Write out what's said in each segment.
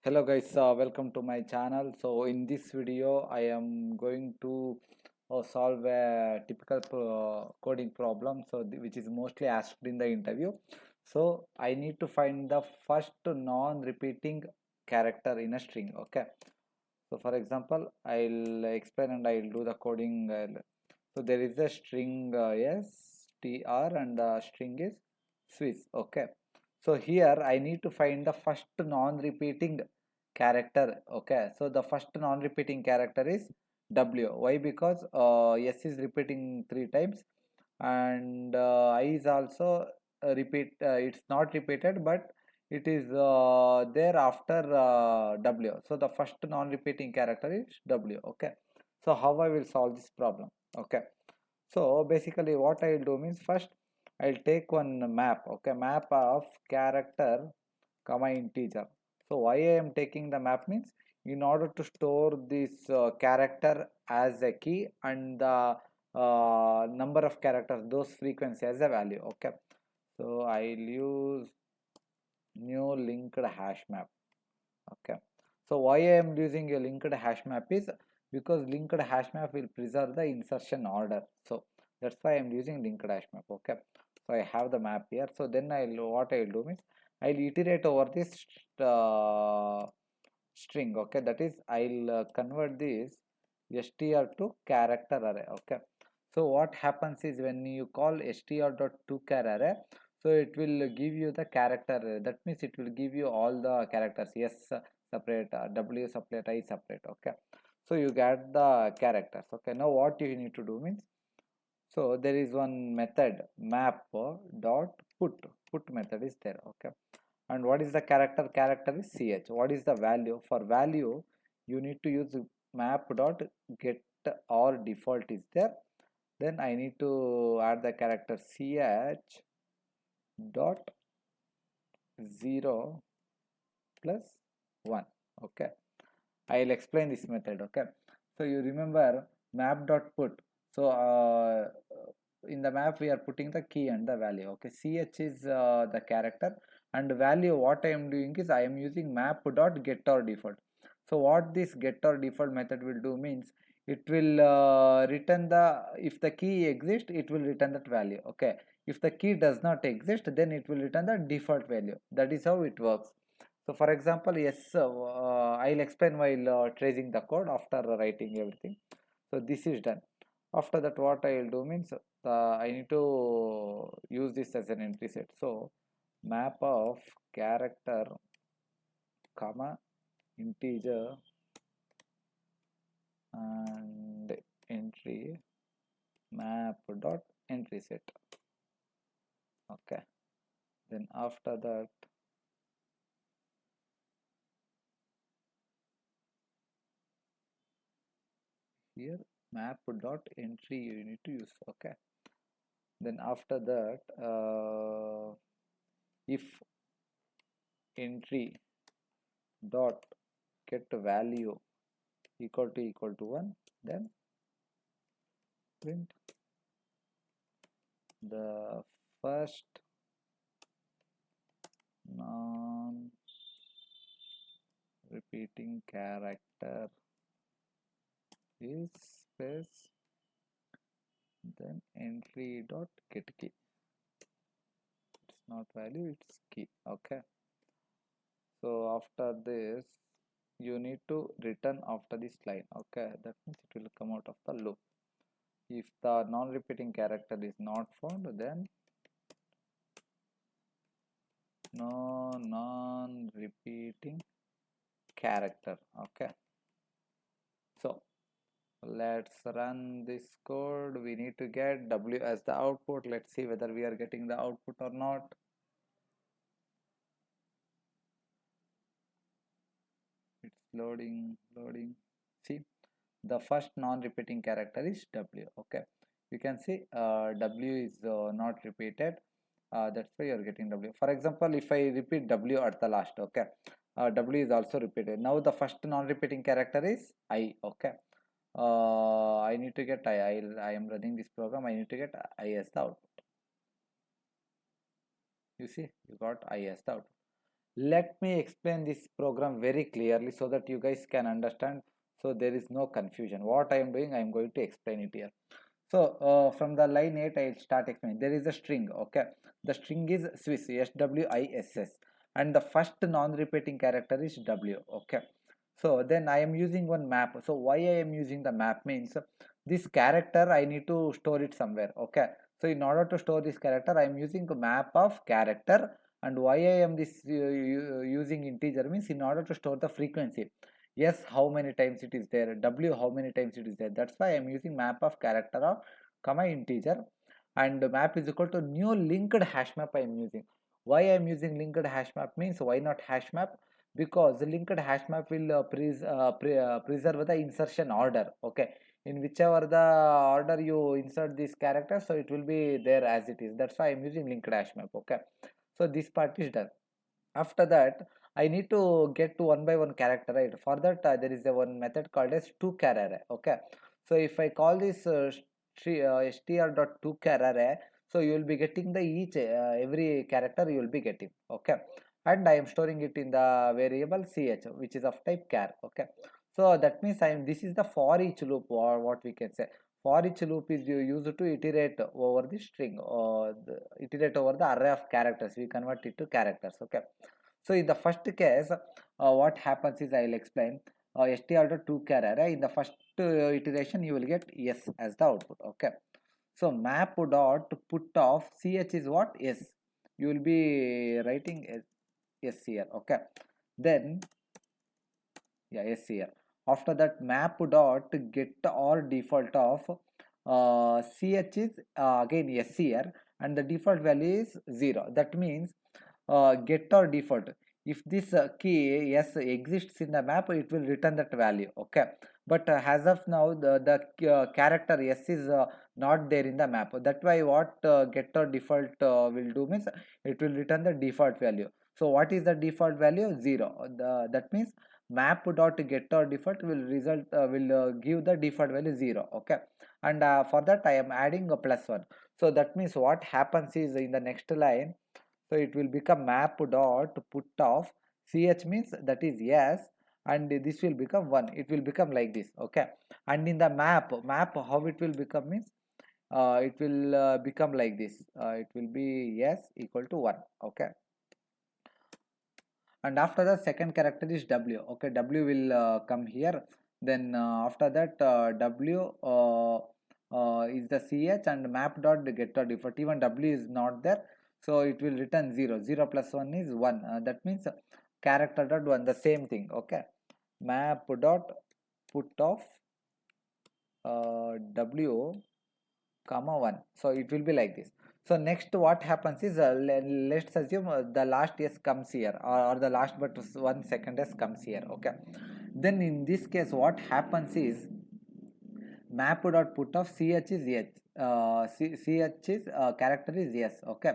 Hello guys, welcome to my channel. So in this video I am going to solve a typical coding problem, which is mostly asked in the interview. So I need to find the first non-repeating character in a string. Okay, so for example I'll explain and I'll do the coding. So there is a string str and the string is Swiss. Okay, so here I need to find the first non-repeating character. Okay, so the first non-repeating character is W. Why? Because S is repeating three times and I is also it's not repeated, but it is there after W. So the first non-repeating character is W. Okay, so how I will solve this problem? Okay, so basically what I will do means, first I'll take one map. Okay, map of character comma integer. So why I am taking the map means, in order to store this character as a key and the number of characters, those frequency as a value. Okay, so I'll use new linked hash map. Okay, so why I am using a linked hash map is because linked hash map will preserve the insertion order. So that's why I am using linked hash map. Okay, so I have the map here. So then what I'll do means, I'll iterate over this uh, string. Okay, that is I'll convert this str to character array. Okay, so what happens is, when you call str.toChar array, so it will give you the character array. That means it will give you all the characters. S separate, W separate, I separate. Okay, so you get the characters. Okay, now what you need to do means, so there is one method, map dot put method is there. Okay, and what is the character is ch. What is the value? For value you need to use map dot get or default is there. Then I need to add the character ch dot 0 plus 1. Okay, I'll explain this method. Okay, so you remember map dot put. So in the map we are putting the key and the value. Okay, ch is the character, and value, what I am doing is I am using map dot get or default. So what this get or default method will do means, it will return the, if the key exists it will return that value. Okay, if the key does not exist, then it will return the default value. That is how it works. So for example, yes, I'll explain while tracing the code after writing everything. So this is done. After that, what I will do means, I need to use this as an entry set. So map of character comma integer and entry map dot entry set. Okay. Then after that, here map dot entry you need to use. Okay. Then after that, if entry dot get value equal to 1, then print the first non repeating character is space, then entry dot get key. It's not value, it's key. Okay, so after this you need to return after this line. Okay, that means it will come out of the loop. If the non-repeating character is not found, then no non-repeating character. Okay, so let's run this code. We need to get W as the output. Let's see whether we are getting the output or not. It's loading. See, the first non-repeating character is W. Okay, you can see W is not repeated. That's why you're getting W. For example, if I repeat W at the last, okay, W is also repeated. Now the first non-repeating character is I. Okay, I need to get I am running this program. I need to get I as the output. You see, you got I as the output. Let me explain this program very clearly so that you guys can understand, so there is no confusion. What I am doing, I am going to explain it here. So from the line 8 I'll start explaining. There is a string, okay. The string is Swiss, SWISS, and the first non-repeating character is W, okay. So then I am using one map. So why I am using the map means this character I need to store it somewhere, okay. So in order to store this character I am using a map of character. And why I am this using integer means in order to store the frequency. Yes, how many times it is there, W how many times it is there. That's why I am using map of character of comma integer. And map is equal to new linked hash map I am using. Why I am using linked hash map means why not hash map? Because the linked hash map will preserve the insertion order, okay. In whichever the order you insert this character, so it will be there as it is. That's why I am using linked hash map, okay. So this part is done. After that I need to get to one by one character, right? For that there is a one method called as toChar array, okay. So if I call this str.toChar array, so you will be getting the each every character you will be getting, okay. And I am storing it in the variable ch, which is of type char, okay. So that means I am, this is the for each loop, or what we can say, for each loop is used to iterate over the string, or iterate over the array of characters. We convert it to characters, okay. So in the first case, what happens is I will explain. Str to toChar array. In the first iteration, you will get yes as the output. Okay. So map dot put of ch is what? Yes. You will be writing yes here. Okay. Then yes here. After that, map dot get or default of ch is again yes here, and the default value is 0. That means get or default, if this key yes exists in the map, it will return that value, okay. But as of now the character yes is not there in the map. That's why what get or default will do means it will return the default value. So what is the default value? 0. That means map dot get or default will result will give the default value 0, okay. And for that I am adding a +1. So that means what happens is in the next line, so it will become map dot put of ch means that is yes, and this will become 1. It will become like this, okay. And in the map how it will become means it will become like this. It will be yes equal to 1, okay. And after the second character is W, okay. W will come here. Then after that W is the ch, and map dot get or default, even W is not there, so it will return 0. 0 plus 1 is 1. That means character dot 1, the same thing, okay. Map dot put of W comma 1, so it will be like this. So next what happens is let's assume the last s comes here, or the last but 1 second s comes here, okay. Then in this case what happens is map dot put of ch is yes, ch is character is yes, okay.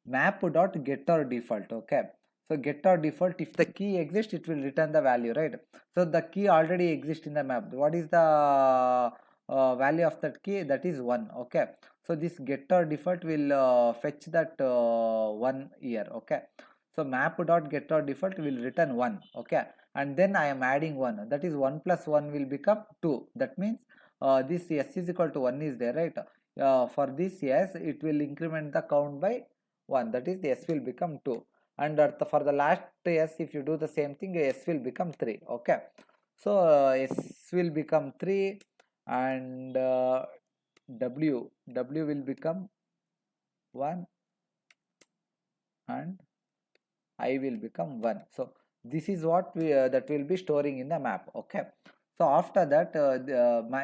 Map dot get or default, okay. So get or default, if the key exists it will return the value, right? So the key already exists in the map. What is the value of that key? That is 1, okay. So this get or default will fetch that 1 here, okay. So map dot get or default will return 1, okay. And then I am adding 1, that is 1 plus 1 will become 2. That means this s is equal to 1 is there, right? For this yes it will increment the count by 1, that is the s will become 2. And for the last s, if you do the same thing, s will become 3, okay. So s will become 3, and w will become 1, and I will become 1. So this is what we that will be storing in the map, okay. So after that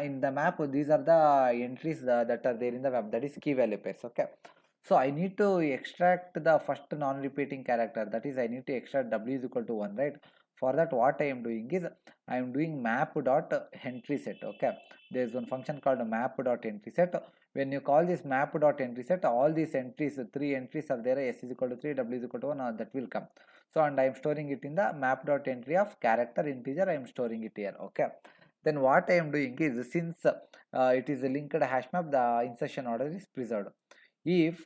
in the map these are the entries that are there in the map, that is key value pairs, okay. So I need to extract the first non-repeating character, that is I need to extract w is equal to 1, right? For that what I am doing is I am doing map dot entry set, okay. There is one function called map dot entry set. When you call this map dot entry set, all these entries, 3 entries are there, s is equal to 3, w is equal to 1, that will come. So and I am storing it in the map dot entry of character integer, I am storing it here, okay. Then what I am doing is, since it is a linked hash map, the insertion order is preserved. If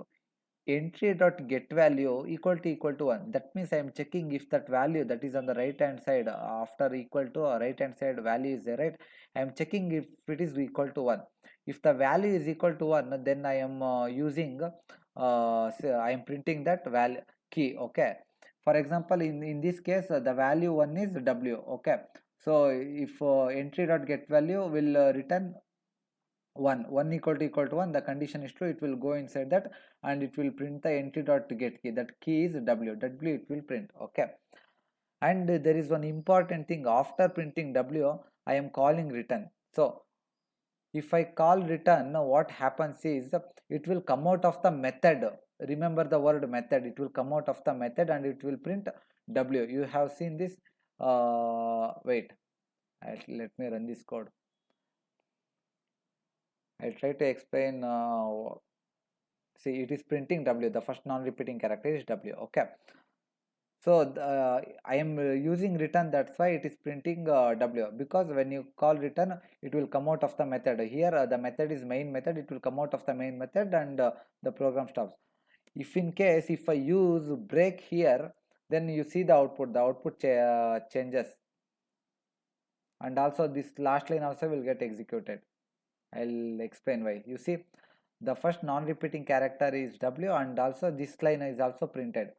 entry dot get value equal to 1. That means I am checking if that value that is on the right hand side after equal to right hand side value is there, right? I am checking if it is equal to 1. If the value is equal to 1, then I am using I am printing that value key. Okay, for example, in this case the value 1 is w. Okay, so if entry dot get value will return 1 equal to 1, the condition is true, it will go inside that and it will print the entry dot get key. That key is w it will print. Okay, and there is one important thing. After printing w, I am calling return. So if I call return, what happens is it will come out of the method. Remember the word method. It will come out of the method and it will print w. You have seen this. Wait, let me run this code. I'll try to explain. See, it is printing w. The first non-repeating character is w. Okay, so I am using return, that's why it is printing w, because when you call return it will come out of the method. Here the method is main method, it will come out of the main method and the program stops. If in case if I use break here, then you see the output changes, and also this last line also will get executed. I'll explain why. You see, the first non-repeating character is w and also this line is also printed.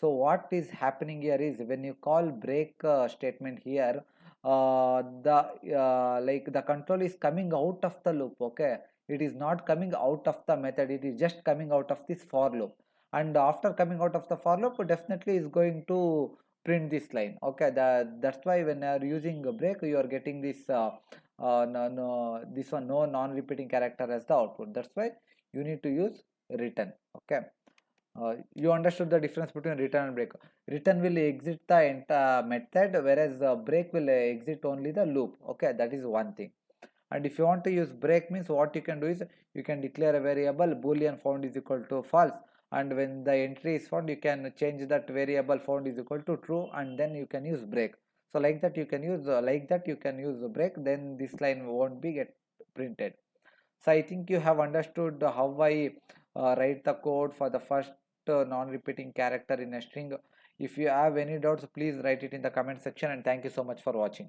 So what is happening here is when you call break statement here, the control is coming out of the loop. Okay, it is not coming out of the method, it is just coming out of this for loop, and after coming out of the for loop definitely is going to print this line. Okay, that's why when you are using a break you are getting this this one no non-repeating character as the output. That's why you need to use return. Okay, you understood the difference between return and break. Return will exit the entire method, whereas break will exit only the loop. Okay, that is one thing. And if you want to use break, means what you can do is you can declare a variable boolean found is equal to false, and when the entry is found you can change that variable found is equal to true, and then you can use break. So like that you can use break, then this line won't be get printed. So I think you have understood how I write the code for the first non-repeating character in a string. If you have any doubts, please write it in the comment section, and thank you so much for watching.